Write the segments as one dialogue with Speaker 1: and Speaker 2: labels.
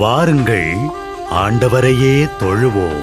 Speaker 1: வாருங்கள், ஆண்டவரையே தொழுவோம்.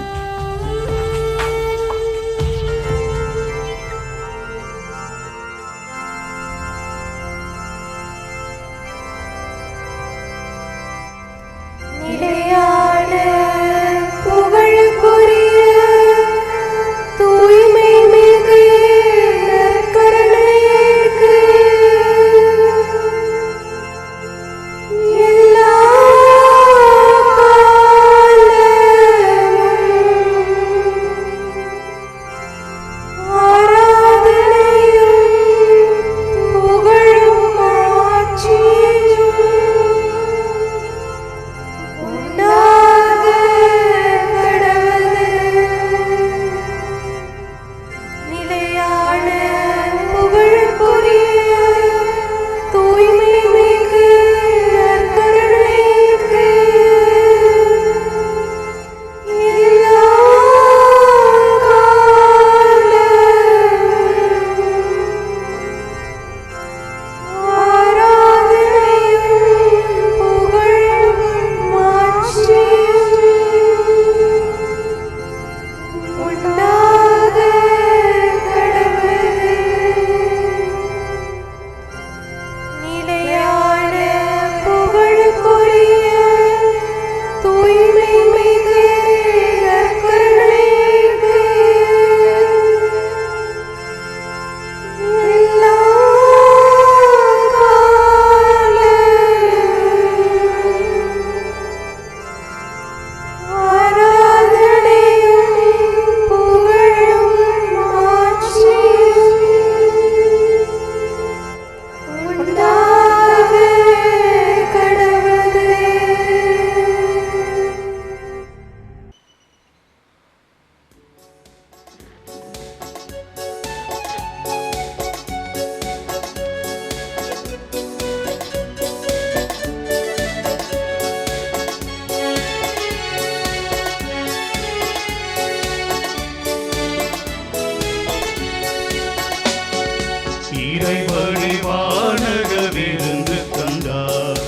Speaker 2: இறைவனை வானக விருந்து தந்தார்,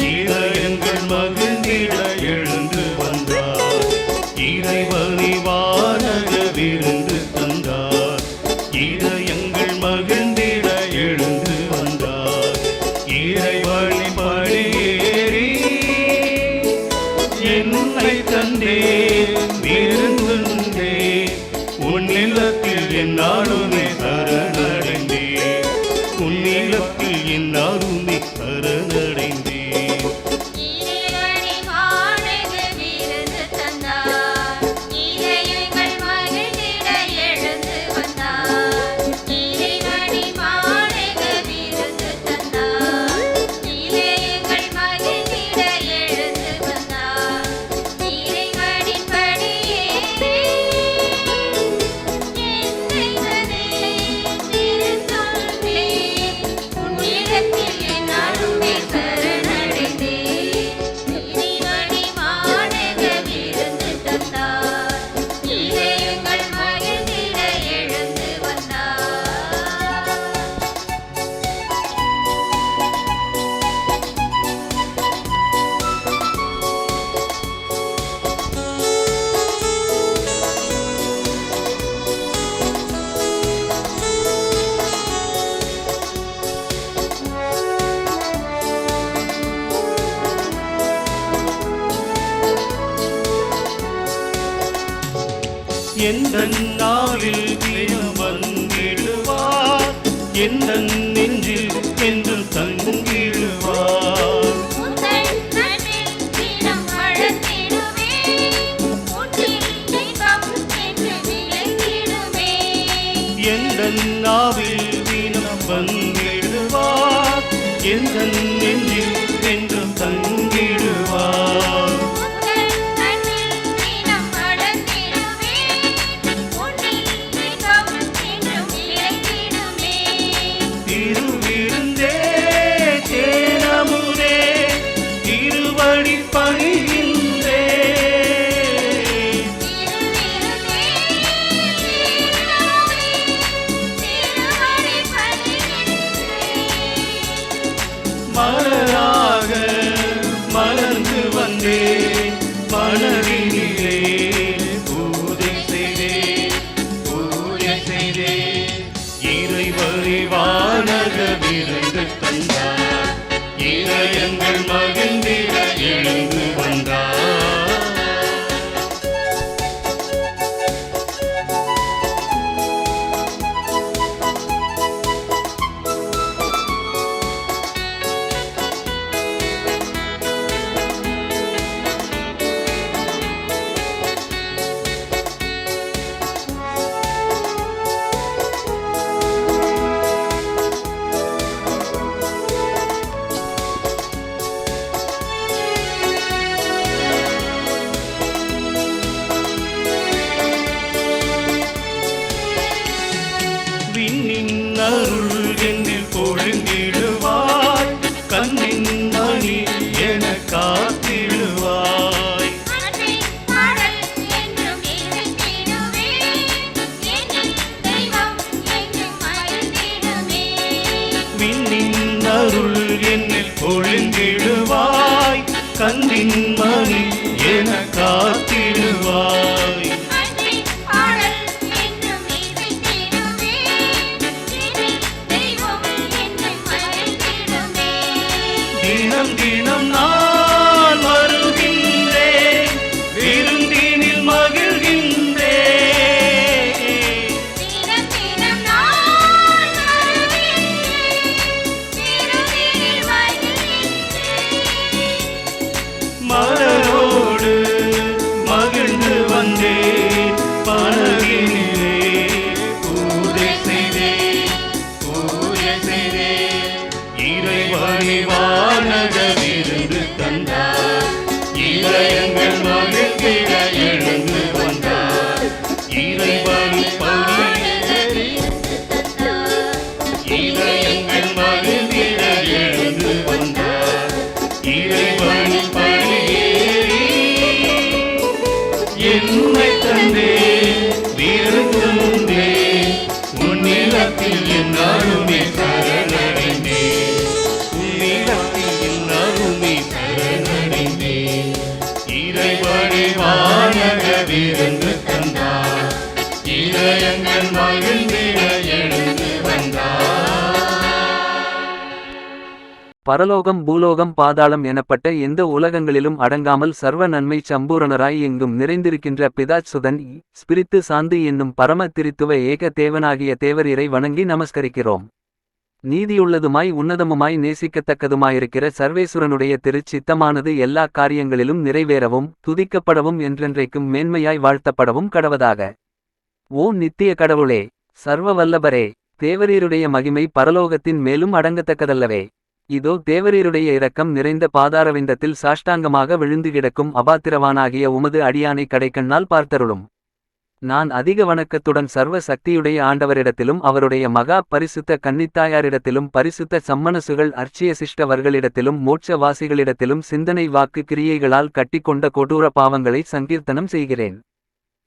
Speaker 2: இதயங்கள் மகிழ்ந்திட எழுந்து வந்தார். இறைவனை வானக விருந்து தந்தார், இதயங்கள் மகிழ்ந்திட எழுந்து வந்தார். இறைவனை படியேறி என்னை தந்தே விருந்துண்டே, உன் நிலத்தில் என்னாலுமே சரணடைந்தே, உன்னிலத்தில் என்னாலுமே சரணடைந்தே. எந்த நாளில் தினம் வந்திடுவார், எந்த நெஞ்சில் என்றும் தங்கிடுவார். எந்த நாவில் தினம் வந்திடுவார், எந்த நெஞ்சில் என்றும் தங்கிடுவார். மலராக மலர்ந்து வந்தே அருள் என்னில் பொழிந்திடுவாய் கண்ணின் மணி என காத்திடுவாய் விண்ணின் அருள் என்னில் பொழிந்திடுவாய் கண்ணின் மணி என காத்திடுவாய் தினம் தினம் நான் வருகின்றேன் விருந்தினில் மகிழ்கின்றேன் மலரோடு மகிழ்ந்து வந்தேன் பழகினிலே பூஜை செய்தேன் இறைவனை வானக விருந்து தந்தார் இதயங்கள் மகிழ்ந்திட எழுந்து வந்தார் இறைவனை இதயங்கள் மகிழ்ந்திட எழுந்து வந்தார் இறைவனை பழியேறி என்னை தந்தே விருந்து முந்தே முன்னிலத்தில் என்னாலுமே சரணடைந்தே உன்னிலத்தில் என்னாலுமே சரணடைந்தே இறைவனை வானக விருந்து தந்தார் இதயங்கள் மகிழ்ந்திட எழுந்து வந்தார்.
Speaker 3: பரலோகம் பூலோகம் பாதாளம் எனப்பட்ட எந்த உலகங்களிலும் அடங்காமல் சர்வ நன்மை சம்பூரணராய் எங்கும் நிறைந்திருக்கின்ற பிதாச்சுதன் ஸ்பிரித்து சாந்து என்னும் பரம திரித்துவ ஏக தேவனாகிய தேவரீரை வணங்கி நமஸ்கரிக்கிறோம். நீதியுள்ளதுமாய் உன்னதமுமாய் நேசிக்கத்தக்கதுமாயிருக்கிற சர்வேசுரனுடைய திருச்சித்தமானது எல்லா காரியங்களிலும் நிறைவேறவும் துதிக்கப்படவும் என்றென்றைக்கும் மேன்மையாய் வாழ்த்தப்படவும் கடவதாக. ஓ நித்திய கடவுளே, சர்வ வல்லபரே, தேவரீருடைய மகிமை பரலோகத்தின் மேலும் அடங்கத்தக்கதல்லவே. இதோ தேவரீருடைய இரக்கம் நிறைந்த பாதாரவிந்தத்தில் சாஷ்டாங்கமாக விழுந்து கிடக்கும் அபாத்திரவானாகிய உமது அடியானை கடைக்கண்ணால் பார்த்தருளும். நான் அதிக வணக்கத்துடன் சர்வ சக்தியுடைய ஆண்டவரிடத்திலும் அவருடைய மகா பரிசுத்த கன்னித்தாயாரிடத்திலும் பரிசுத்த சம்மனசுகள் அர்ச்சிய சிஷ்டவர்களிடத்திலும் மோட்சவாசிகளிடத்திலும் சிந்தனை வாக்கு கிரியைகளால் கட்டிக்கொண்ட கொடூர பாவங்களை சங்கீர்த்தனம் செய்கிறேன்.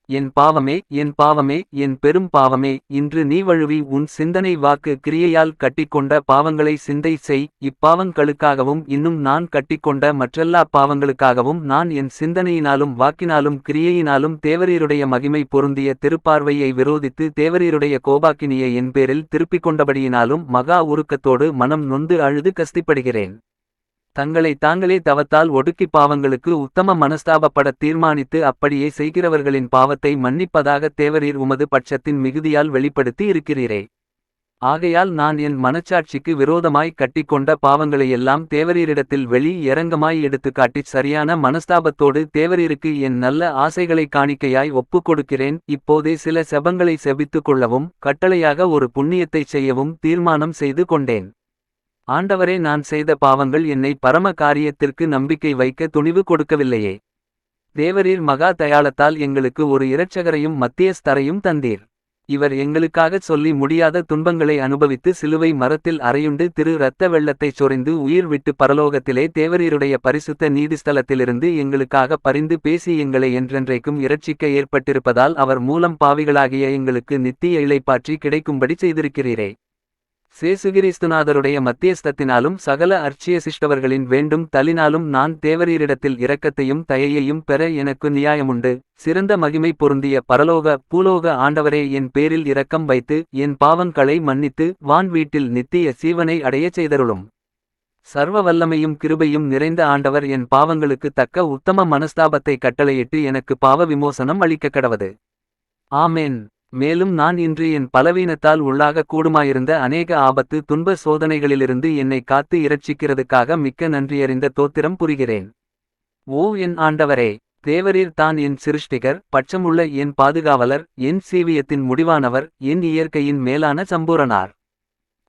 Speaker 3: என் பாவமே, என் பாவமே, என் பெரும் பாவமே, இன்று நீ வழுவி உன் சிந்தனை வாக்கு கிரியையால் கட்டிக்கொண்ட பாவங்களை சிந்தை செய். இப்பாவங்களுக்காகவும் இன்னும் நான் கட்டிக்கொண்ட மற்றெல்லா பாவங்களுக்காகவும் நான் என் சிந்தனையினாலும் வாக்கினாலும் கிரியையினாலும் தேவரீருடைய மகிமை பொருந்திய திருப்பார்வையை விரோதித்து தேவரீருடைய கோபாக்கினியை என் பேரில் திருப்பிக் கொண்டபடியினாலும் மகா உருக்கத்தோடு மனம் நொந்து அழுது கஸ்திப்படுகிறேன். தங்களை தாங்களே தவத்தால் ஒடுக்கி பாவங்களுக்கு உத்தம மனஸ்தாபப்பட தீர்மானித்து அப்படியே செய்கிறவர்களின் பாவத்தை மன்னிப்பதாக தேவரீர் உமது பட்சத்தின் மிகுதியால் வெளிப்படுத்தி இருக்கிறீரே. ஆகையால் நான் என் மனச்சாட்சிக்கு விரோதமாய் கட்டிக்கொண்ட பாவங்களையெல்லாம் தேவரீரிடத்தில் வெளி இரங்கமாய் எடுத்துக்காட்டிச் சரியான மனஸ்தாபத்தோடு தேவரீருக்கு என் நல்ல ஆசைகளை காணிக்கையாய் ஒப்புக் கொடுக்கிறேன். இப்போதே சில செபங்களை செபித்துக் கொள்ளவும் கட்டளையாக ஒரு புண்ணியத்தைச் செய்யவும் தீர்மானம் செய்து கொண்டேன். ஆண்டவரே, நான் செய்த பாவங்கள் என்னை பரம காரியத்திற்கு நம்பிக்கை வைக்க துணிவு கொடுக்கவில்லையே. தேவரீர் மகா தயாளத்தால் எங்களுக்கு ஒரு இரட்சகரையும் மத்தியஸ்தரையும் தந்தீர். இவர் எங்களுக்காகச் சொல்லி முடியாத துன்பங்களை அனுபவித்து சிலுவை மரத்தில் அறையுண்டு திரு இரத்த வெள்ளத்தைச் சொரிந்து உயிர் விட்டு பரலோகத்திலே தேவரீருடைய பரிசுத்த நீதிஸ்தலத்திலிருந்து எங்களுக்காக பரிந்து பேசி எங்களை என்றென்றைக்கும் இரட்சிக்க ஏற்பட்டிருப்பதால் அவர் மூலம் பாவிகளாகிய எங்களுக்கு நித்திய இளைப்பாற்றி கிடைக்கும்படி செய்திருக்கிறீரே. சேசுகிறிஸ்துநாதருடைய மத்தியஸ்தத்தினாலும் சகல அர்ச்சிய சிஷ்டவர்களின் வேண்டும் தலினாலும் நான் தேவரீரிடத்தில் இரக்கத்தையும் தயையையும் பெற எனக்கு நியாயமுண்டு. சிறந்த மகிமை பொருந்திய பரலோக பூலோக ஆண்டவரே, என் பேரில் இரக்கம் வைத்து என் பாவங்களை மன்னித்து வான் வீட்டில் நித்திய சீவனை அடையச் செய்தருளும். சர்வ வல்லமையும் கிருபையும் நிறைந்த ஆண்டவர் என் பாவங்களுக்கு தக்க உத்தம மனஸ்தாபத்தை கட்டளையிட்டு எனக்கு பாவ விமோசனம் அளிக்க கடவது. ஆமேன். மேலும் நான் இன்று என் பலவீனத்தால் உள்ளாக கூடுமாயிருந்த அநேக ஆபத்து துன்ப சோதனைகளிலிருந்து என்னை காத்து இரட்சிக்கிறதுக்காக மிக்க நன்றியறிந்த தோத்திரம் புரிகிறேன். ஓ என் ஆண்டவரே, தேவரீர் தான் என் சிருஷ்டிகர், பட்சமுள்ள என் பாதுகாவலர், என் சீவியத்தின் முடிவானவர், என் இயற்கையின் மேலான சம்பூரணார்.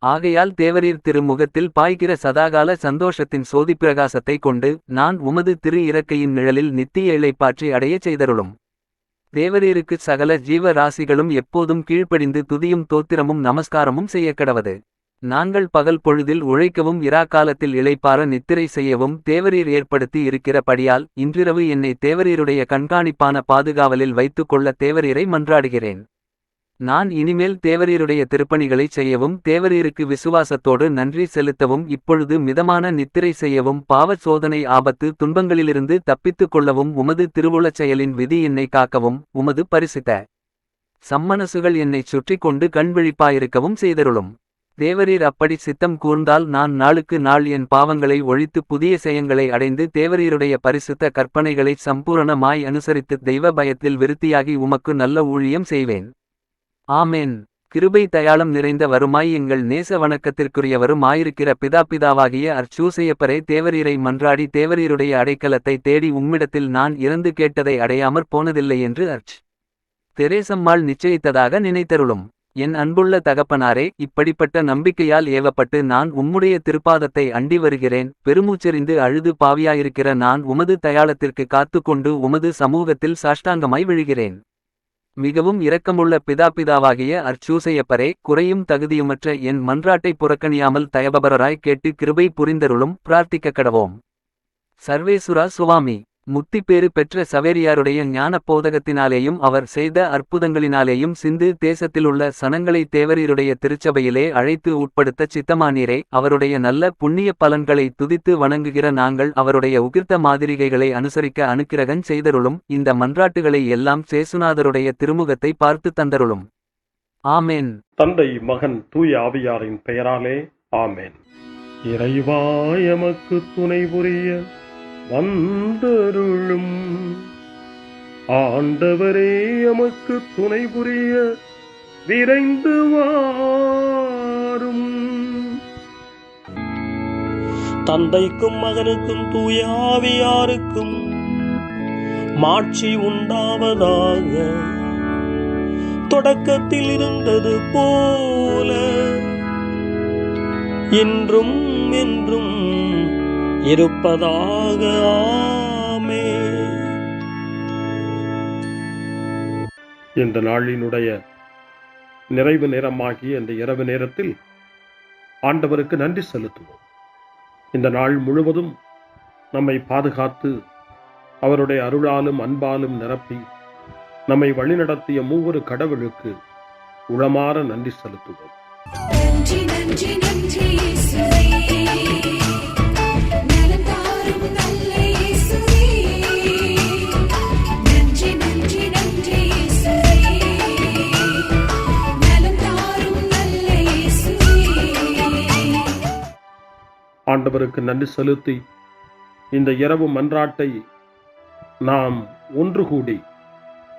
Speaker 3: ஆகையால் தேவரீர் திருமுகத்தில் பாய்கிற சதாகால சந்தோஷத்தின் சோதிப்பிரகாசத்தை கொண்டு நான் உமது திரு இறக்கையின் நிழலில் நித்திய இளைப்பாற்றி அடையச் செய்தருளும். தேவரீருக்கு சகல ஜீவ ராசிகளும் எப்போதும் கீழ்ப்படிந்து துதியும் தோத்திரமும் நமஸ்காரமும் செய்யக்கடவது. நாங்கள் பகல் பொழுதில் உழைக்கவும் இராக்காலத்தில் இளைப்பாற நித்திரை செய்யவும் தேவரீர் ஏற்படுத்தி இருக்கிற படியால் இன்றிரவு என்னை தேவரீருடைய கண்காணிப்பான பாதுகாவலில் வைத்துக் கொள்ள தேவரீரை மன்றாடுகிறேன். நான் இனிமேல் தேவரீருடைய திருப்பணிகளைச் செய்யவும் தேவரீருக்கு விசுவாசத்தோடு நன்றி செலுத்தவும் இப்பொழுது மிதமான நித்திரை செய்யவும் பாவச் சோதனை ஆபத்து துன்பங்களிலிருந்து தப்பித்துக் கொள்ளவும் உமது திருவுளச் செயலின் விதி என்னை காக்கவும் உமது பரிசுத்த சம்மனசுகள் என்னைச் சுற்றி கொண்டு கண்விழிப்பாயிருக்கவும் செய்தருளும். தேவரீர் அப்படி சித்தம் கூர்ந்தால் நான் நாளுக்கு நாள் என் பாவங்களை ஒழித்து புதிய செயங்களை அடைந்து தேவரீருடைய பரிசுத்த கற்பனைகளைச் சம்பூரணமாய் அனுசரித்து தெய்வ பயத்தில் விருத்தியாகி உமக்கு நல்ல ஊழியம் செய்வேன். ஆமேன். கிருபை தயாளம் நிறைந்த வருமாய் எங்கள் நேச வணக்கத்திற்குரியவரும் ஆயிருக்கிற பிதாவாகிய அர்ச்சூசையப்பரே, தேவரீரை மன்றாடி தேவரீருடைய அடைக்கலத்தை தேடி உம்மிடத்தில் நான் இறந்து கேட்டதை அடையாமற் போனதில்லை என்று தெரேசம்மாள் நிச்சயித்ததாக நினைத்தருளும். என் அன்புள்ள தகப்பனாரே, இப்படிப்பட்ட நம்பிக்கையால் ஏவப்பட்டு நான் உம்முடைய திருப்பாதத்தை அண்டி வருகிறேன். பெருமூச்செறிந்து அழுது பாவியாயிருக்கிற நான் உமது தயாளத்திற்கு காத்துக்கொண்டு உமது சமூகத்தில் சாஷ்டாங்கமாய் விழுகிறேன். மிகவும் இரக்கமுள்ள பிதாவாகிய அர்ச்சூசையப்பரே, குறையும் தகுதியுமற்ற என் மன்றாட்டை புறக்கணியாமல் தயபபரராய் கேட்டு கிருபை புரிந்தருளும். பிரார்த்திக்க கடவோம். சர்வேசுரா சுவாமி. முத்திப்பேறு பெற்ற சவேரியாருடைய ஞான போதகத்தினாலேயும் அவர் செய்த அற்புதங்களினாலேயும் சிந்து தேசத்திலுள்ள சனங்களை தேவரீருடைய திருச்சபையிலே அழைத்து உட்படுத்த சித்தமானீரே, அவருடைய நல்ல புண்ணிய பலன்களை துதித்து வணங்குகிற நாங்கள் அவருடைய உகிர்த்த மாதிரிகைகளை அனுசரிக்க அனுக்கிரகன் செய்தருளும். இந்த மன்றாட்டுகளை எல்லாம் சேசுநாதருடைய திருமுகத்தை பார்த்து தந்தருளும். ஆமேன்.
Speaker 4: தந்தை, மகன், தூய ஆவியாரின் பெயராலே ஆமேன். இறைவா எமக்கு துணை புரிய வந்தருளும். ஆண்டவரே எமக்கு துணை புரிய விரைந்து வாரும்.
Speaker 5: தந்தைக்கும் மகனுக்கும் தூய ஆவியாருக்கும் மாட்சி உண்டாவதாக. தொடக்கத்தில் இருந்தது போல இன்றும் என்றும் இருப்பதாக. ஆமென்.
Speaker 4: இந்த நாளினுடைய நிறைவு நேரமாகிய இந்த இரவு நேரத்தில் ஆண்டவருக்கு நன்றி செலுத்துவோம். இந்த நாள் முழுவதும் நம்மை பாதுகாத்து அவருடைய அருளாலும் அன்பாலும் நிரப்பி நம்மை வழிநடத்திய மூவரு கடவுளுக்கு உளமாற நன்றி செலுத்துவோம்.
Speaker 6: நன்றி நன்றி நன்றி இயேசுவே. நலந்தாரும் நல்ல இயேசுவே. நன்றி நன்றி நன்றி இயேசுவே. நலந்தாரும் நல்ல இயேசுவே.
Speaker 4: ஆண்டவருக்கு நன்றி செலுத்தி இந்த இரவு மன்றாட்டை நாம் ஒன்று கூடி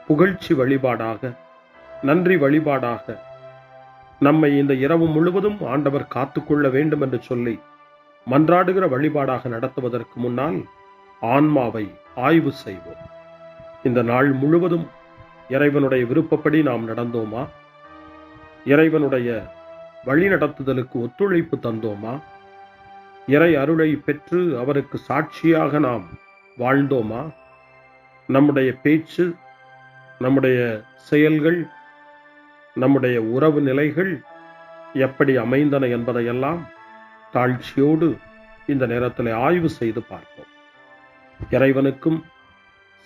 Speaker 4: புகழ்ச்சி வழிபாடாக, நன்றி வழிபாடாக நம்மை இந்த இரவு முழுவதும் ஆண்டவர் காத்துக்கொள்ள வேண்டும் என்று சொல்லி மன்றாடுகிற வழிபாடாக நடத்துவதற்கு முன்னால் ஆன்மாவை ஆய்வு செய்வோம். இந்த நாள் முழுவதும் இறைவனுடைய விருப்பப்படி நாம் நடந்தோமா? இறைவனுடைய வழி நடத்துதலுக்கு ஒத்துழைப்பு தந்தோமா? இறை அருளை பெற்று அவருக்கு சாட்சியாக நாம் வாழ்ந்தோமா? நம்முடைய பேச்சு, நம்முடைய செயல்கள், நம்முடைய உறவு நிலைகள் எப்படி அமைந்தன என்பதையெல்லாம் தாழ்ச்சியோடு இந்த நேரத்தில் ஆய்வு செய்து பார்ப்போம். இறைவனுக்கும்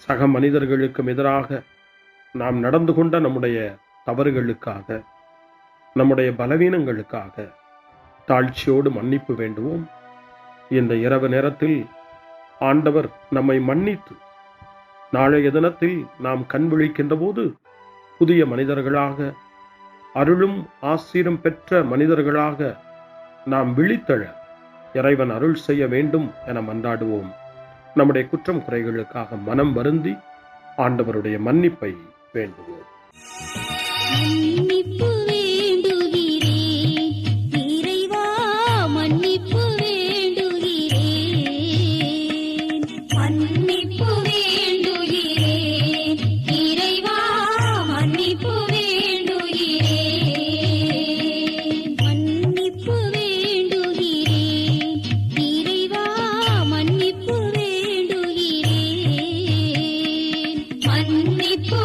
Speaker 4: சக மனிதர்களுக்கும் எதிராக நாம் நடந்து கொண்ட நம்முடைய தவறுகளுக்காக, நம்முடைய பலவீனங்களுக்காக தாழ்ச்சியோடு மன்னிப்பு வேண்டுவோம். இந்த இரவு நேரத்தில் ஆண்டவர் நம்மை மன்னித்து நாளைய தினத்தில் நாம் கண் விழிக்கின்ற போது புதிய மனிதர்களாக, அருளும் ஆசீரும் பெற்ற மனிதர்களாக நாம் விழித்தெழ இறைவன் அருள் செய்ய வேண்டும் என மன்றாடுவோம். நம்முடைய குற்றம் குறைகளுக்காக மனம் வருந்தி ஆண்டவருடைய மன்னிப்பை வேண்டுவோம்.
Speaker 6: மன்னிப்பு வேண்டுகிறேன் இறைவா, மன்னிப்பு வேண்டுகிறேன். மன்னிப்பு வேண்டுகிறேன் இறைவா, மன்னிப்பு வேண்டுகிறேன். மன்னிப்பு வேண்டுகிறேன் இறைவா, மன்னிப்பு வேண்டுகிறேன். மன்னிப்பு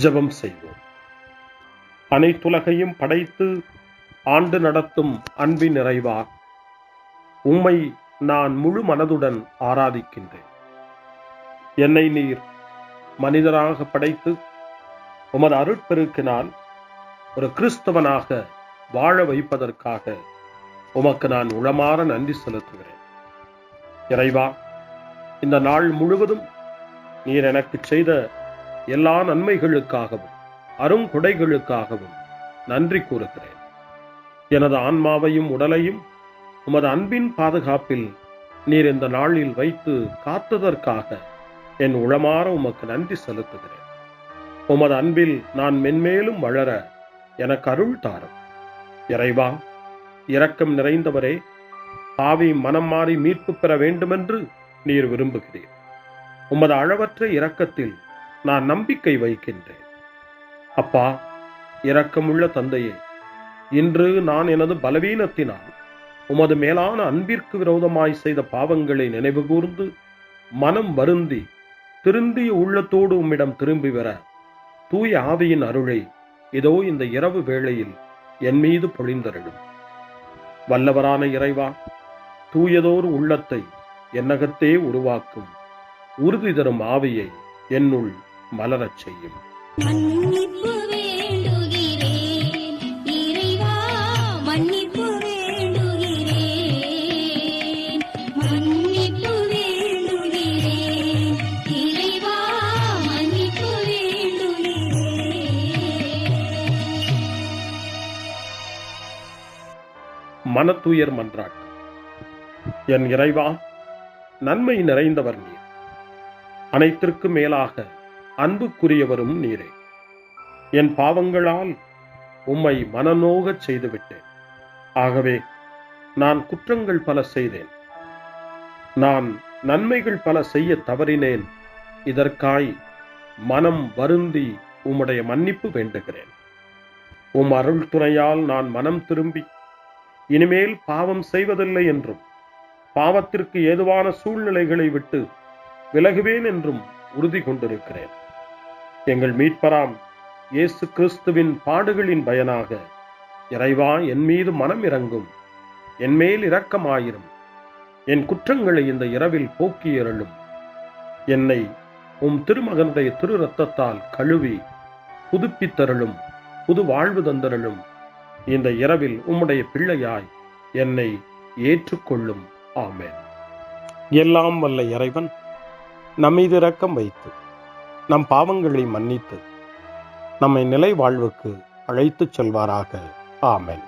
Speaker 4: ஜெபம் செய்வோம். அனைத்துலகையும் படைத்து ஆண்டு நடத்தும் அன்பின் நிறைவா, உம்மை நான் முழு மனதுடன் ஆராதிக்கின்றேன். என்னை நீர் மனிதராக படைத்து உமது அருட்பெருக்கினால் ஒரு கிறிஸ்தவனாக வாழ வைப்பதற்காக உமக்கு நான் உளமாற நன்றி செலுத்துகிறேன். இறைவா, இந்த நாள் முழுவதும் நீர் எனக்கு செய்த எல்லா நன்மைகளுக்காகவும் அருங்கொடைகளுக்காகவும் நன்றி கூறுகிறேன். எனது ஆன்மாவையும் உடலையும் உமது அன்பின் பாதுகாப்பில் நீர் இந்த நாளில் வைத்து காத்ததற்காக என் உளமாற உமக்கு நன்றி செலுத்துகிறேன். உமது அன்பில் நான் மென்மேலும் வளர எனக்கு அருள் தாரும். இறைவா, இரக்கம் நிறைந்தவரே, பாவி மனம் மாறி மீட்பு பெற வேண்டுமென்று நீர் விரும்புகிறீர். உமது அளவற்ற இரக்கத்தில் நான் நம்பிக்கை வைக்கின்றேன். அப்பா, இரக்கமுள்ள தந்தையே, இன்று நான் எனது பலவீனத்தினால் உமது மேலான அன்பிற்கு விரோதமாய் செய்த பாவங்களை நினைவு கூர்ந்து மனம் வருந்தி திருந்திய உள்ளத்தோடு உம்மிடம் திரும்பி வர தூய ஆவியின் அருளை இதோ இந்த இரவு வேளையில் என் மீது பொழிந்தருளும். வல்லவரான இறைவா, தூயதோர் உள்ளத்தை என்னகத்தே உருவாக்கும் உறுதி தரும் ஆவியை என்னுள் மலரச் செய்யும்.
Speaker 6: மன்னிப்பு வேண்டுகிறேன் இறைவா, மன்னிப்பு வேண்டுகிறேன், மன்னிப்பு வேண்டுகிறேன் இறைவா, மன்னிப்பு வேண்டுகிறேன்.
Speaker 4: மனத்துயர் மன்றாட்டு. என் இறைவா, நன்மை நிறைந்தவர் நீர், அனைத்திற்கு மேலாக அன்புக்குரியவரும் நீரே. என் பாவங்களால் உம்மை மனநோகச் செய்துவிட்டேன். ஆகவே நான் குற்றங்கள் பல செய்தேன். நான் நன்மைகள் பல செய்ய தவறினேன். இதற்காய் மனம் வருந்தி உம்முடைய மன்னிப்பு வேண்டுகிறேன். உம் அருள் துணையால் நான் மனம் திரும்பி இனிமேல் பாவம் செய்வதில்லை என்றும் பாவத்திற்கு ஏதுவான சூழ்நிலைகளை விட்டு விலகுவேன் என்றும் உறுதி கொண்டிருக்கிறேன். எங்கள் மீட்பராம் இயேசு கிறிஸ்துவின் பாடுகளின் பயனாக இறைவா, என் மீது மனம் இறங்கும், என் மேல் இரக்கமாயிரும். என் குற்றங்களை இந்த இரவில் போக்கியருளும். என்னை உம் திருமகனுடைய திரு இரத்தத்தால் கழுவி புதுப்பித்தருளும், புது வாழ்வு தந்தருளும். இந்த இரவில் உம்முடைய பிள்ளையாய் என்னை ஏற்றுக்கொள்ளும். ஆமென். எல்லாம் வல்ல இறைவன் நம்மீது இரக்கம் வைத்து நம் பாவங்களை மன்னித்து நம்மை நிலை வாழ்வுக்கு அழைத்துச் செல்வாராக. ஆமென்.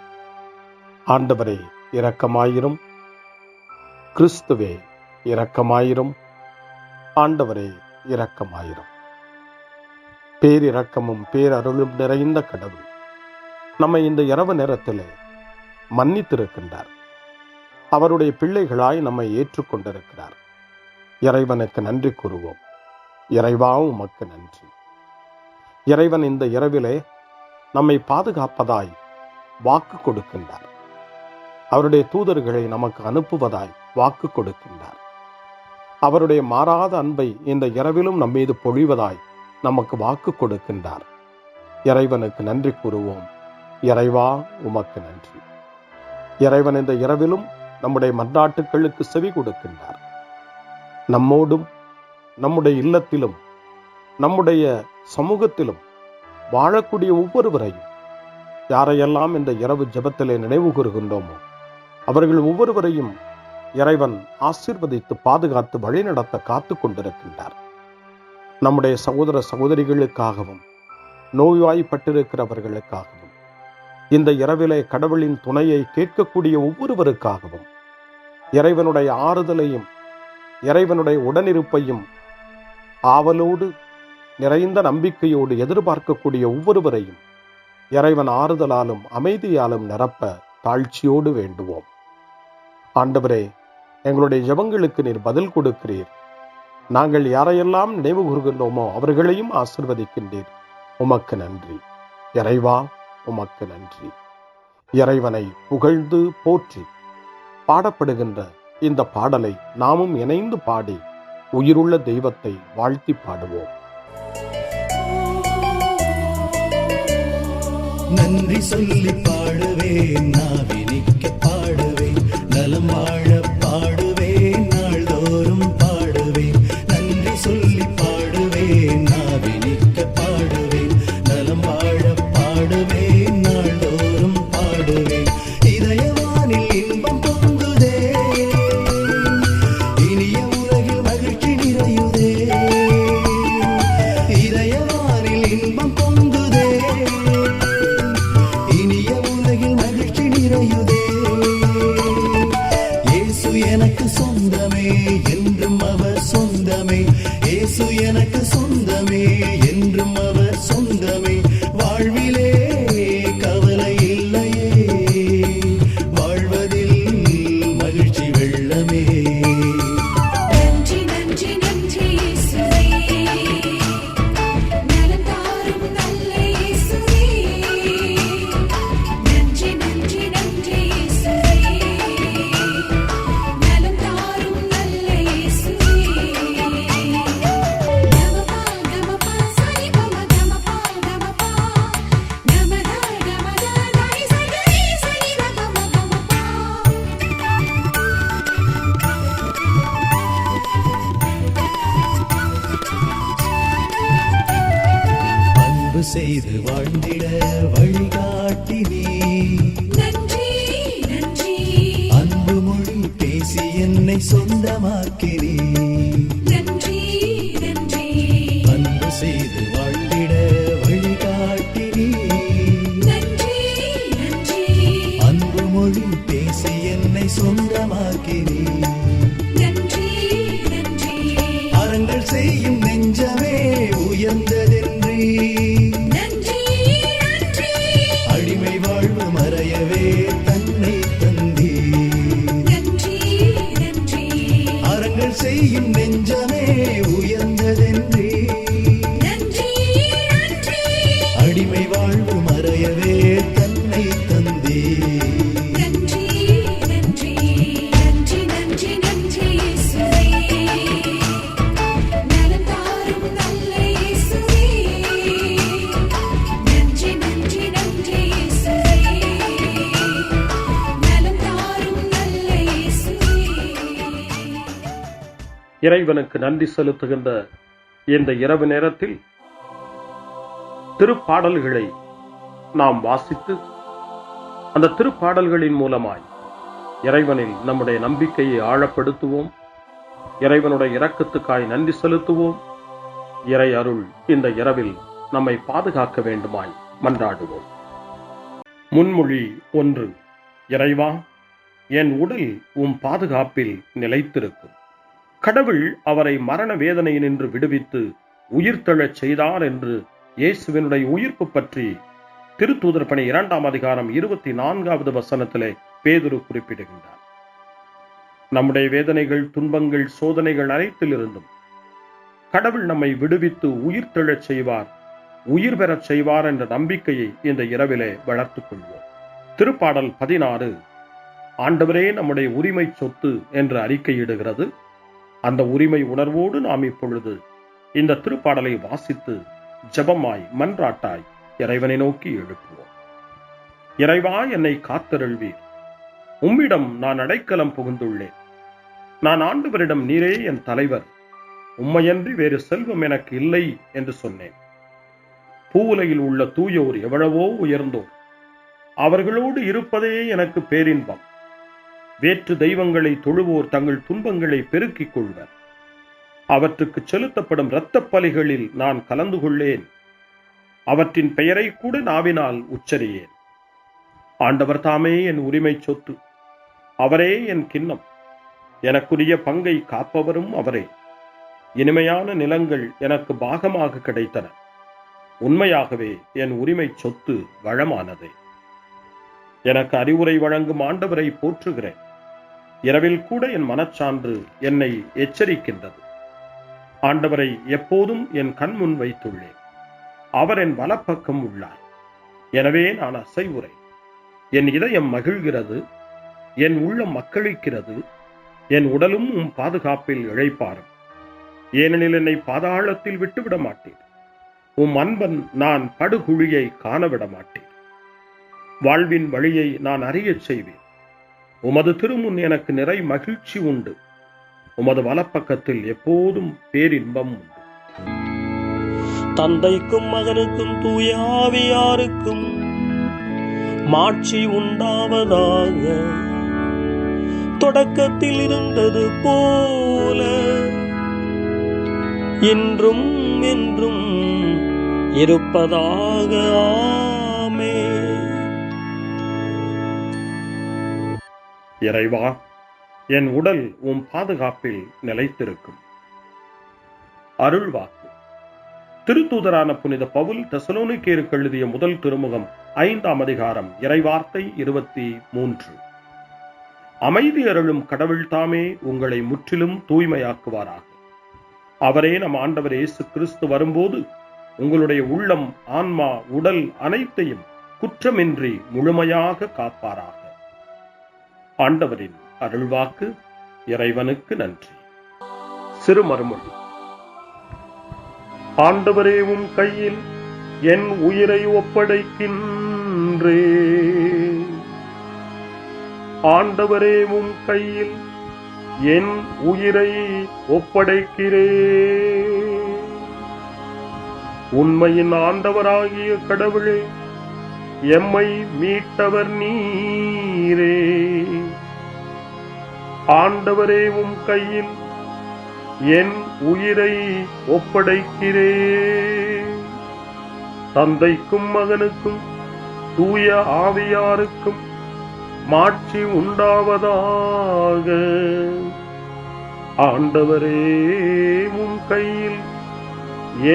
Speaker 4: ஆண்டவரே இரக்கமாயிரும். கிறிஸ்துவே இரக்கமாயிரும். ஆண்டவரே இரக்கமாயிரும். பேரிரக்கமும் பேரருளும் நிறைந்த கடவுள் நம்மை இந்த இரவு நேரத்திலே மன்னித்திருக்கின்றார். அவருடைய பிள்ளைகளாய் நம்மை ஏற்றுக்கொண்டிருக்கிறார். இறைவனுக்கு நன்றி கூறுவோம். இறைவா, உமக்கு நன்றி. இறைவன் இந்த இரவிலே நம்மை பாதுகாப்பதாய் வாக்கு கொடுக்கின்றார். அவருடைய தூதர்களை நமக்கு அனுப்புவதாய் வாக்கு கொடுக்கின்றார். அவருடைய மாறாத அன்பை இந்த இரவிலும் நம்மீது பொழிவதாய் நமக்கு வாக்கு கொடுக்கின்றார். இறைவனுக்கு நன்றி கூறுவோம். இறைவா, உமக்கு நன்றி. இறைவன் இந்த இரவிலும் நம்முடைய மன்றாட்டுக்களுக்கு செவி கொடுக்கின்றார். நம்மோடும் நம்முடைய இல்லத்திலும் நம்முடைய சமூகத்திலும் வாழக்கூடிய ஒவ்வொருவரையும், யாரையெல்லாம் இந்த இரவு ஜெபத்திலே நினைவு கூறுகின்றோமோ அவர்கள் ஒவ்வொருவரையும் இறைவன் ஆசீர்வதித்து பாதுகாத்து வழிநடத்த காத்து கொண்டிருக்கின்றார். நம்முடைய சகோதர சகோதரிகளுக்காகவும் நோய்வாய்ப்பட்டிருக்கிறவர்களுக்காகவும் இந்த இரவிலே கடவுளின் துணையை கேட்கக்கூடிய ஒவ்வொருவருக்காகவும் இறைவனுடைய ஆறுதலையும் இறைவனுடைய உடனிருப்பையும் ஆவலோடு நிறைந்த நம்பிக்கையோடு எதிர்பார்க்கக்கூடிய ஒவ்வொருவரையும் இறைவன் ஆறுதலாலும் அமைதியாலும் நிரப்ப தாழ்ச்சியோடு வேண்டுவோம். ஆண்டவரே, எங்களுடைய ஜெபங்களுக்கு நீர் பதில் கொடுக்கிறீர். நாங்கள் யாரையெல்லாம் நினைவு கூறுகின்றோமோ அவர்களையும் ஆசீர்வதிக்கின்றீர். உமக்கு நன்றி. இறைவா, உமக்கு நன்றி. இறைவனை புகழ்ந்து போற்றி பாடப்படுகின்ற இந்த பாடலை நாமும் இணைந்து பாடி உயிருள்ள தெய்வத்தை வாழ்த்தி பாடுவோம்.
Speaker 7: நன்றி சொல்லி பாடுவேன், நாவினிக்க பாடுவேன், நலம் வாழ பாடுவேன், நாள்தோறும் பாடுவேன். நன்றி சொல்லி பாடுவேன், நாவினிக்க பாடுவேன், நலம் வாழ பாடுவேன், நாள்தோறும் பாடுவேன். இதயவானில் இன்பம் பொங்குதே, இனிய உலகில் மகிழ்ச்சி நிறையுதே. இதயவானில் இன்பம் பொங்குதே, இனிய உலகில் மகிழ்ச்சி நிறையுதே. இயேசு எனக்கு சொந்தமே, என்றும் அவர் சொந்தமே. இயேசு எனக்கு சொந்தமே, என்றும் அவர் சொந்தமே. வாழ்விலே கவலை இல்லையே, வாழ்வதில் மகிழ்ச்சி வெள்ளமே.
Speaker 6: நன்றி நன்றி நன்றி இயேசுவே, நலம் தாரும் நல்ல இயேசுவே. நன்றி நன்றி நன்றி இயேசுவே, நலம் தாரும் நல்ல இயேசுவே. கமபா கமபா சரி கம கமபா கமபா கமதா கமதா தாய் சரி சரி கமபா கமபா.
Speaker 7: அன்பு செய்து வாழ்ந்திட வழிகாட்டி நீ,
Speaker 6: நன்றி நன்றி
Speaker 7: அன்பு மொழி பேசி என்னை சொந்தமாக்கி நீ.
Speaker 6: நன்றி நன்றி
Speaker 7: அன்பு செய்து வாழ்ந்திட வழிகாட்டி நீ,
Speaker 6: நன்றி நன்றி
Speaker 7: அன்பு மொழி பேசி என்னை சொந்தமாக்கி நீ.
Speaker 6: நன்றி நன்றி
Speaker 7: அறங்கள் செய்யும் நெஞ்சமே உயர்ந்ததென்றி,
Speaker 6: நன்றி நன்றி
Speaker 7: அடிமை வாழ்வு மறையவே தன்னை தந்தி.
Speaker 6: நன்றி நன்றி
Speaker 7: அறங்கள் செய்யும் நெஞ்சமே உயர்ந்ததென்றி,
Speaker 6: நன்றி நன்றி
Speaker 7: அடிமை வாழ்வு மறையவே தன்னை தந்தி.
Speaker 6: நன்றி நன்றி நன்றி நன்றி நன்றி இயேசுவே, நலம் தாரும் நல்ல இயேசுவே. நன்றி நன்றி நன்றி இயேசுவே, நலம் தாரும் நல்ல இயேசுவே.
Speaker 4: இறைவனுக்கு நன்றி செலுத்துகின்ற இந்த இரவு நேரத்தில் திருப்பாடல்களை நாம் வாசித்து அந்த திருப்பாடல்களின் மூலமாய் இறைவனில் நம்முடைய நம்பிக்கையை ஆழப்படுத்துவோம். இறைவனுடைய இரக்கத்துக்காய் நன்றி செலுத்துவோம். இறை அருள் இந்த இரவில் நம்மை பாதுகாக்க வேண்டுமாய் மன்றாடுவோம். முன்மொழி 1. இறைவா, என் உடல் உம் பாதுகாப்பில் நிலைத்திருக்கும். கடவுள் அவரை மரண வேதனையினின்று விடுவித்து உயிர்த்தெழச் செய்தார் என்று இயேசுவினுடைய உயிர்ப்பு பற்றி திருத்தூதர் பணி 2ஆம் அதிகாரம் 24வது வசனத்திலே பேதுரு குறிப்பிடுகின்றார். நம்முடைய வேதனைகள், துன்பங்கள், சோதனைகள் அனைத்திலிருந்தும் கடவுள் நம்மை விடுவித்து உயிர்த்தெழச் செய்வார், உயிர் பெறச் செய்வார் என்ற நம்பிக்கையை இந்த இரவிலே வளர்த்துக் கொள்வோம். திருப்பாடல் 16 ஆண்டவரே நம்முடைய உரிமை சொத்து என்று அறிக்கையிடுகிறது. அந்த உரிமை உணர்வோடு நாம் இப்பொழுது இந்த திருப்பாடலை வாசித்து ஜெபமாய் மன்றாட்டாய் இறைவனை நோக்கி எழுப்புவோம். இறைவா, என்னை காத்தருள்வீர். உம்மிடம் நான் அடைக்கலம் புகுந்துள்ளேன். நான் ஆண்டவரிடம், நீரே என் தலைவர், உம்மையன்றி வேறு செல்வம் எனக்கு இல்லை என்று சொன்னேன். பூவுலையில் உள்ள தூயோர் எவ்வளவோ உயர்ந்தோர், அவர்களோடு இருப்பதே எனக்கு பேரின்பம். வேற்று தெய்வங்களை தொழுவோர் தங்கள் துன்பங்களை பெருக்கிக் கொள்வர். அவற்றுக்கு செலுத்தப்படும் இரத்தப் பலிகளில் நான் கலந்து கொள்ளேன். அவற்றின் பெயரை கூட நாவினால் உச்சரியேன். ஆண்டவர் தாமே என் உரிமை சொத்து, அவரே என் கிண்ணம். எனக்குரிய பங்கை காப்பவரும் அவரே. இனிமையான நிலங்கள் எனக்கு பாகமாக கிடைத்தன. உண்மையாகவே என் உரிமை சொத்து வளமானதே. எனக்கு அறிவுரை வழங்கும் ஆண்டவரை போற்றுகிறேன். இரவில் கூட என் மனச்சான்று என்னை எச்சரிக்கின்றது. ஆண்டவரை எப்போதும் என் கண் முன் வைத்துள்ளேன். அவர் என் வலப்பக்கம் உள்ளார். எனவே நான் அசைவுறேன். என் இதயம் மகிழ்கிறது, என் உள்ளம் மக்களிக்கிறது, என் உடலும் உம் பாதுகாப்பில் இழைப்பாரும். ஏனெனில் என்னை பாதாளத்தில் விட்டுவிட மாட்டேன். உம் அன்பன் நான் படுகுழியை காணவிட மாட்டேன். வாழ்வின் வழியை நான் அறியச் செய்வேன். உமது திருமுன் எனக்கு நிறை மகிழ்ச்சி உண்டு. உமது வலப்பக்கத்தில் எப்போதும் பேரின்பம் உண்டு.
Speaker 5: தந்தைக்கும் மகனுக்கும் தூய ஆவியாருக்கும் மாட்சி உண்டாவதாக. தொடக்கத்தில் இருந்தது போல இன்றும் என்றும் இருப்பதாக. ஆமென்.
Speaker 4: இறைவா, என் உடல் உம் பாதுகாப்பில் நிலைத்திருக்கும். அருள்வாக்கு. திருத்தூதரான புனித பவுல் தெசலோனிக்கேயருக்கு எழுதிய முதல் திருமுகம் 5ஆம் அதிகாரம் இறைவார்த்தை 23. அமைதி அருளும் கடவுள் தாமே உங்களை முற்றிலும் தூய்மையாக்குவாராக. அவரே நம் ஆண்டவர் இயேசு கிறிஸ்து வரும்போது உங்களுடைய உள்ளம், ஆன்மா, உடல் அனைத்தையும் குற்றமின்றி முழுமையாக காப்பாராக. ஆண்டவரின் அருள்வாக்கு. இறைவனுக்கு நன்றி. சிறு மறுமொழி. ஆண்டவரே, உம் கையில் என் உயிரை ஒப்படைக்கின்றேன். ஆண்டவரே, உம் கையில் என் உயிரை ஒப்படைக்கிறேன். உண்மையின் ஆண்டவராகிய கடவுளே, எம்மை மீட்டவர் நீரே. ஆண்டவரே, உம் கையில் என் உயிரை ஒப்படைக்கிறேன். தந்தைக்கும் மகனுக்கும் தூய ஆவியாருக்கும் மாட்சி உண்டாவதாக. ஆண்டவரே, உம் கையில்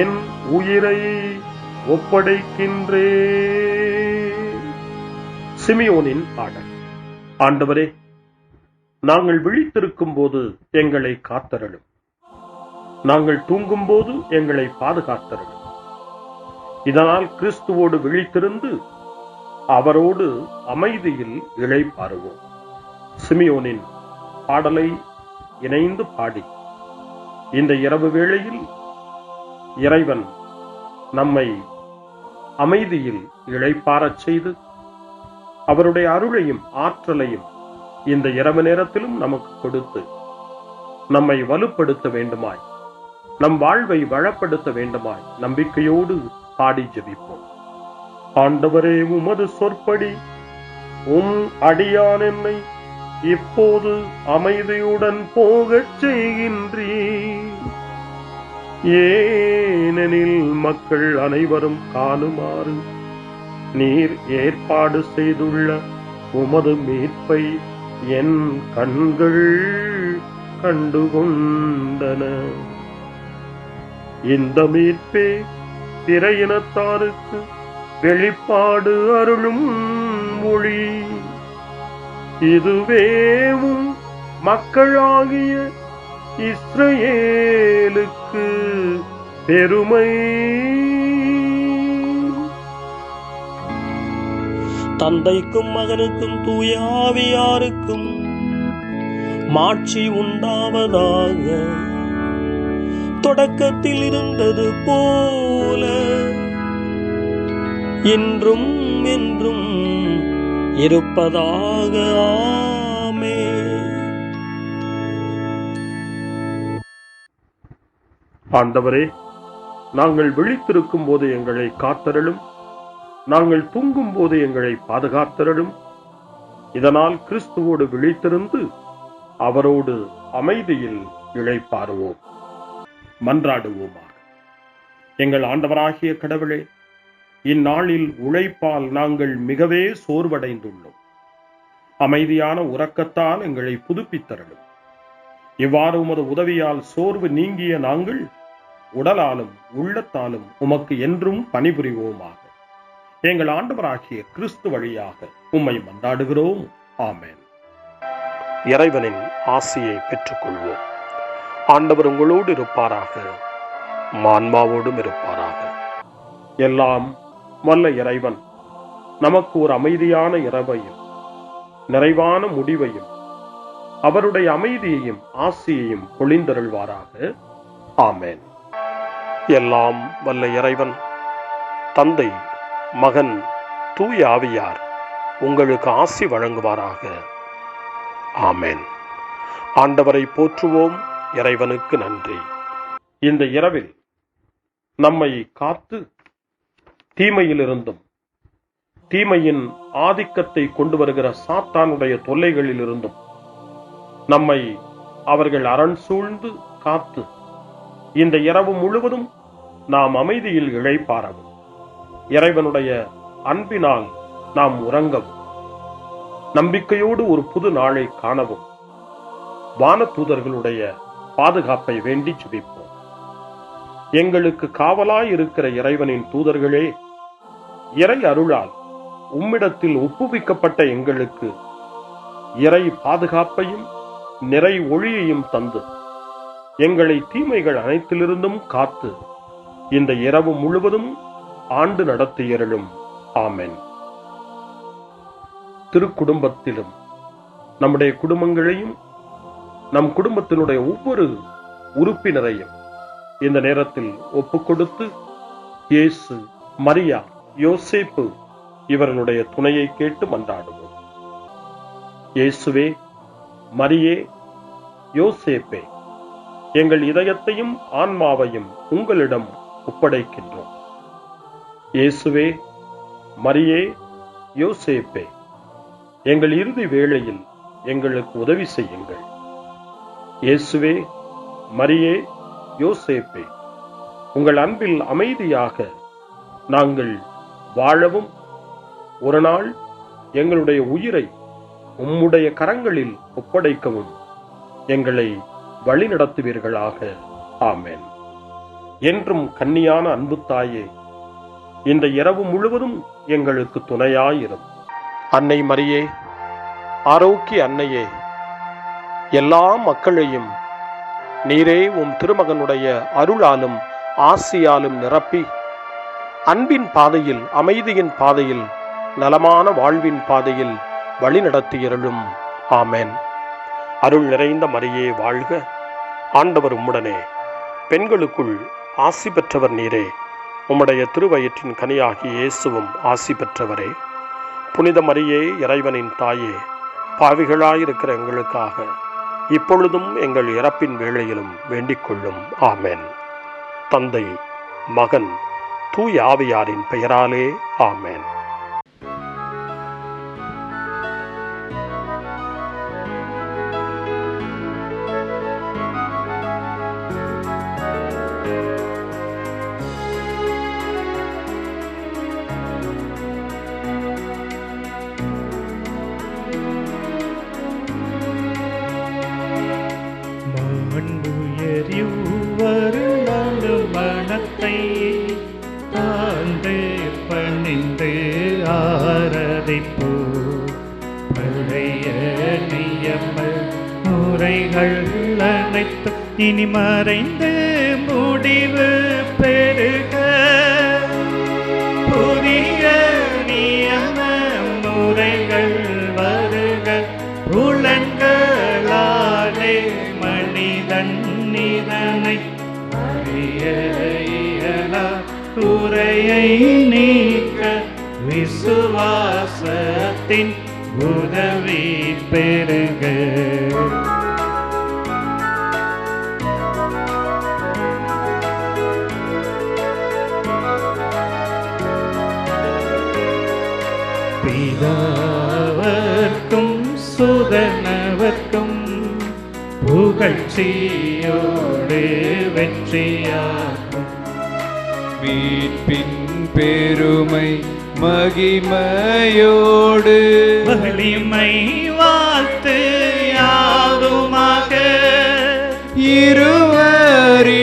Speaker 4: என் உயிரை ஒப்படைக்கின்றேன். சிமியோனின் பாடல். ஆண்டவரே, நாங்கள் விழித்திருக்கும் போது எங்களை காத்தருளும். நாங்கள் தூங்கும் போது எங்களை பாதுகாத்தருளும். இதனால் கிறிஸ்துவோடு விழித்திருந்து அவரோடு அமைதியில் இளைப்பாறுவோம். சிமியோனின் பாடலை இணைந்து பாடி இந்த இரவு வேளையில் இறைவன் நம்மை அமைதியில் இளைப்பாறச் செய்து அவருடைய அருளையும் ஆற்றலையும் இந்த இரவு நேரத்திலும் நமக்கு கொடுத்து நம்மை வலுப்படுத்த வேண்டுமாய், நம் வாழ்வை வளப்படுத்த வேண்டுமாய் நம்பிக்கையோடு பாடி ஜெபிப்போம். ஆண்டவரே, உமது சொற்படி உம் அடியான் என்னை இப்போது அமைதியுடன் போகச் செய்கின்றீர். ஏனெனில் மக்கள் அனைவரும் காணுமாறு நீர் ஏற்பாடு செய்துள்ள உமது மீட்பை என் கண்கள் கண்டுகொண்டன. இந்த மீட்பே பிற இனத்தாருக்கு வெளிப்பாடு அருளும் மொழி. இதுவேவும் மக்களாகிய இஸ்ரவேலுக்கு பெருமை.
Speaker 5: தந்தைக்கும் மகனுக்கும் தூய ஆவியாருக்கும் மாட்சி உண்டாவதாக. தொடக்கத்தில் இருந்தது போல இன்றும் என்றும் இருப்பதாக. ஆமென்.
Speaker 4: ஆண்டவரே, நாங்கள் விழித்திருக்கும் போது எங்களை காத்தருளும். நாங்கள் தூங்கும் போது எங்களை பாதுகாத்தருளும். இதனால் கிறிஸ்துவோடு விழித்திருந்து அவரோடு அமைதியில் இளைப்பாறுவோம். மன்றாடுவோமாக. எங்கள் ஆண்டவராகிய கடவுளே, இந்நாளில் உழைப்பால் நாங்கள் மிகவே சோர்வடைந்துள்ளோம். அமைதியான உறக்கத்தால் எங்களை புதுப்பித்தருளும். இவ்வாறு உமது உதவியால் சோர்வு நீங்கிய நாங்கள் உடலாலும் உள்ளத்தாலும் உமக்கு என்றும் பணிபுரிவோமாக. எங்கள் ஆண்டவராகிய கிறிஸ்து வழியாக உம்மை மன்றாடுகிறோம். ஆமென்.
Speaker 8: இறைவனின் ஆசியை பெற்றுக்கொள்வோம். ஆண்டவர் உங்களோடு இருப்பாராக, ஆன்மாவோடும் இருப்பாராக.
Speaker 4: எல்லாம் வல்ல இறைவன் நமக்கு ஒரு அமைதியான இரவையும் நிறைவான முடிவையும் அவருடைய அமைதியையும் ஆசியையும் பொழிந்தருள்வாராக. ஆமென்.
Speaker 8: எல்லாம் வல்ல இறைவன், தந்தை, மகன், தூய ஆவியார் உங்களுக்கு ஆசி வழங்குவாராக. ஆமென். ஆண்டவரை போற்றுவோம். இறைவனுக்கு நன்றி.
Speaker 4: இந்த இரவில் நம்மை காத்து தீமையிலிருந்தும் தீமையின் ஆதிக்கத்தை கொண்டு வருகிற சாத்தானுடைய தொல்லைகளிலிருந்தும் நம்மை அவர்கள் அரண் சூழ்ந்து காத்து இந்த இரவு முழுவதும் நாம் அமைதியில் இளைப்பாறவும், இறைவனுடைய அன்பினால் நாம் உறங்கவும், நம்பிக்கையோடு ஒரு புது நாளை காணவும் வானதூதர்களுடைய பாதுகாப்பை வேண்டி ஜெபிப்போம். எங்களுக்கு காவலாய் இருக்கிற இறைவனின் தூதர்களே, இறை அருளால் உம்மிடத்தில் ஒப்புவிக்கப்பட்ட எங்களுக்கு இறை பாதுகாப்பையும் நிறை ஒளியையும் தந்து எங்களை தீமைகள் அனைத்திலிருந்தும் காத்து இந்த இரவு முழுவதும் ஆண்டு நடத்தியருளும். ஆமென். திருக்குடும்பத்திலும் நம்முடைய குடும்பங்களையும் நம் குடும்பத்தினுடைய ஒவ்வொரு உறுப்பினரையும் இந்த நேரத்தில் ஒப்புக்கொடுத்து இயேசு, மரியா, யோசேப்பு இவர்களுடைய துணையை கேட்டு மன்றாடுவோம். இயேசுவே, மரியே, யோசேப்பே, எங்கள் இதயத்தையும் ஆன்மாவையும் உங்களிடம் ஒப்படைக்கின்றோம். இயேசுவே, மரியே, யோசேப்பே, எங்கள் இறுதி வேளையில் எங்களுக்கு உதவி செய்யுங்கள். இயேசுவே, மரியே, யோசேப்பே, உங்கள் அன்பில் அமைதியாக நாங்கள் வாழவும் ஒரு நாள் எங்களுடைய உயிரை உம்முடைய கரங்களில் ஒப்படைக்கவும் எங்களை வழிநடத்துவீர்களாக. ஆமென். என்றும் கன்னியான அன்பு தாயே, இந்த இரவு முழுவதும் எங்களுக்கு துணையாயிரும்.
Speaker 8: அன்னை மரியே, ஆரோக்கிய அன்னையே, எல்லா மக்களையும் நீரே உம் திருமகனுடைய அருளாலும் ஆசியாலும் நிரப்பி அன்பின் பாதையில், அமைதியின் பாதையில், நலமான வாழ்வின் பாதையில் வழிநடத்தியருளும். ஆமென். அருள் நிறைந்த மரியே வாழ்க. ஆண்டவர் உம்முடனே, பெண்களுக்குள் ஆசி பெற்றவர் நீரே. உம்முடைய திருவயிற்றின் கனியாகிய இயேசுவும் ஆசி பெற்றவரே. புனித மரியே, இறைவனின் தாயே, பாவிகளாயிருக்கிற எங்களுக்காக இப்பொழுதும் எங்கள் இறப்பின் வேளையிலும் வேண்டிக் கொள்ளும். ஆமென். தந்தை, மகன், தூய ஆவியாரின் பெயராலே. ஆமென்.
Speaker 2: மனத்தை தாழ்ந்து பணிந்து ஆராதிப்போ. பழைய நியம முறைகள் அனைத்து இனி மறைந்து முடிவு பெறுக. புதிய நியம முறைகள் வருக. புலன்களாலே மனிதன் இதனை அறிய இயலா. குறையை நீக்க விசுவாசத்தின் உதவி பெறுக. பிதாவர்க்கும் சுதனவர்க்கும் புகழ்ச்சியோடு வெற்றியாகும்.
Speaker 9: மீட்பின் பெருமை மகிமையோடு
Speaker 2: வலிமை வாழ்த்து யாதுமாக.
Speaker 9: இருவரிடமாய்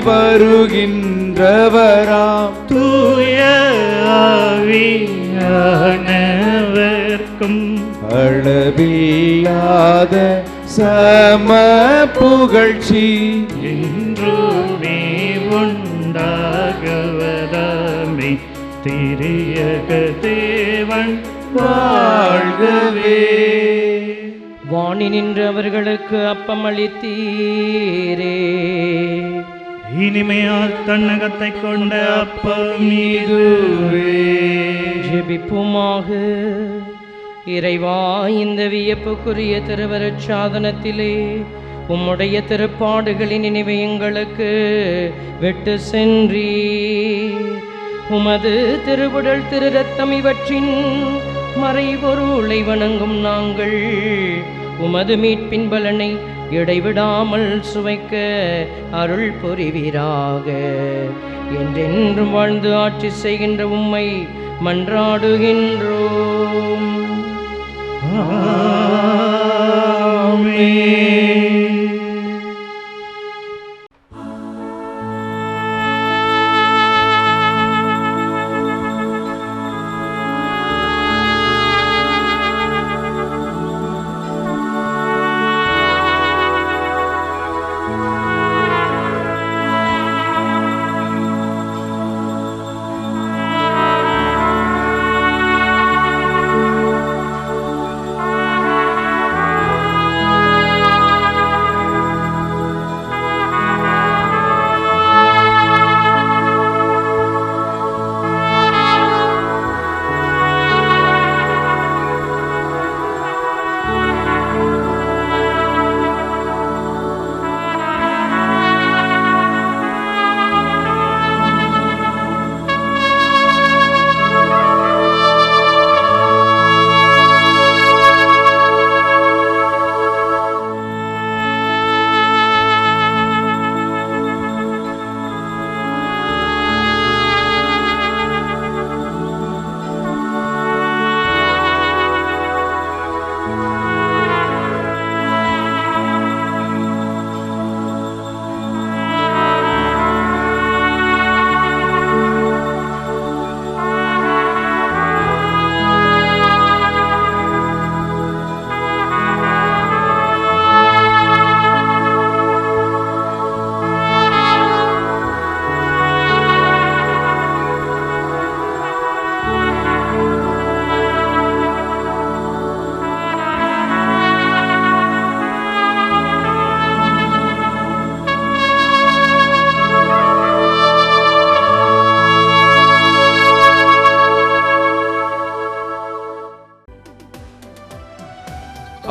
Speaker 9: வருகின்றவராம்
Speaker 2: தூய ஆவியானவர்க்கும்
Speaker 9: அளவில்லாத சம புகழ்ச்சி
Speaker 2: என்றுமே உண்டாகுவதாமே. திரியக தேவன் வாழ்கவே.
Speaker 10: வாணி நின்று அவர்களுக்கு அப்பம் அளித்தீரே.
Speaker 2: இனிமையால் தன்னகத்தை கொண்ட அப்பம் இதுவே.
Speaker 10: ஜெபிப்புமாக. இறைவா, இந்த வியப்புக்குரிய திருவருட் சாதனத்திலே உம்முடைய திருப்பாடுகளின் நினைவை எங்களுக்கு விட்டு சென்றீர். உமது திருவுடல் திரு ரத்தம் இவற்றின் மறைபொருளை வணங்கும் நாங்கள் உமது மீட்பின் பலனை இடைவிடாமல் சுவைக்க அருள் புரிவீராக. என்றென்றும் வாழ்ந்து ஆட்சி செய்கின்ற உம்மை மன்றாடுகின்றோம்.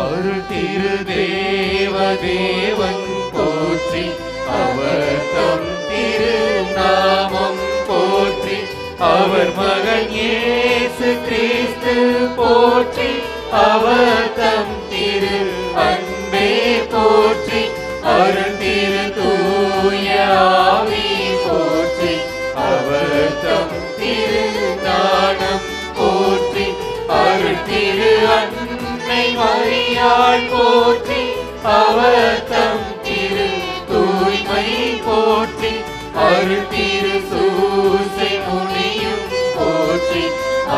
Speaker 9: அருள் திரு தேவன் போற்றி, அவர் தம் திரு நாமம் போற்றி, அவர் மகன் இயேசு கிறிஸ்து போற்றி, அவர் தம் திரு அன்பே போற்றி, அருள் திரு தூய ஆவி போற்றி, அவர் தம் திரு ஞானம் போற்றி, அருள் திரு அன்னை மரியாள் போற்றி, அவர் தம் திரு தூய்மை போற்றி, அருள் திரு சூசை முனியும் போற்றி,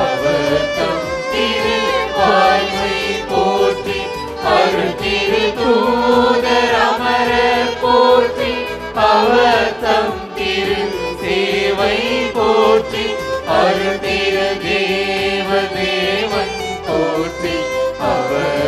Speaker 9: அவர் தம் திரு வாய்மை போற்றி, அருள் திரு தூதர் அமரர் போற்றி, அவர் தம் திரு சேவை போற்றி, அருள் திரு தேவன் போற்றி, அவர்